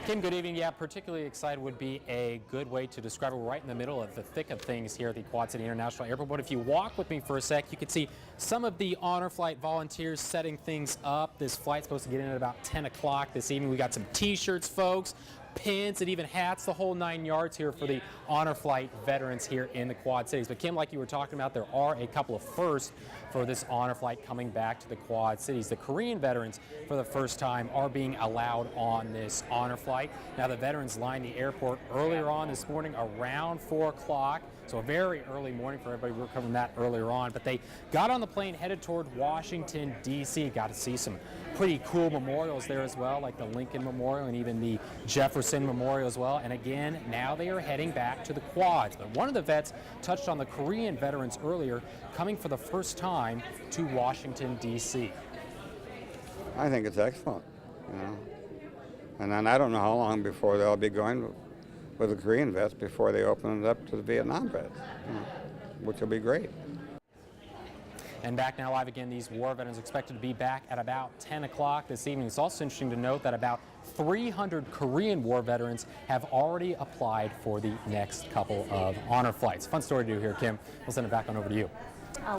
Kim, good evening. Yeah, particularly excited would be a good way to describe it. We're right in the middle of the thick of things here at the Quad City International Airport. But if you walk with me for a sec, you can see some of the honor flight volunteers setting things up. This flight's supposed to get in at about 10 o'clock this evening. We got some t-shirts, folks, pins, and even hats, the whole 9 yards here for the honor flight veterans here in the Quad Cities. But Kim, like you were talking about, there are a couple of firsts for this honor flight coming back to the Quad Cities. The Korean veterans, for the first time, are being allowed on this honor flight. Now, the veterans lined the airport earlier on this morning around 4 o'clock. So a very early morning for everybody. We were covering that earlier on. But they got on the plane, headed toward Washington, D.C. Got to see some pretty cool memorials there as well, like the Lincoln Memorial and even the Jefferson Memorial as well. And again, now they are heading back to the Quads. But one of the vets touched on the Korean veterans earlier, coming for the first time to Washington, D.C. I think it's excellent, And then I don't know how long before they'll be going with the Korean vets before they open it up to the Vietnam vets, which will be great. And back now live again, these war veterans expected to be back at about 10 o'clock this evening. It's also interesting to note that about 300 Korean war veterans have already applied for the next couple of honor flights. Fun story to do here, Kim. We'll send it back on over to you.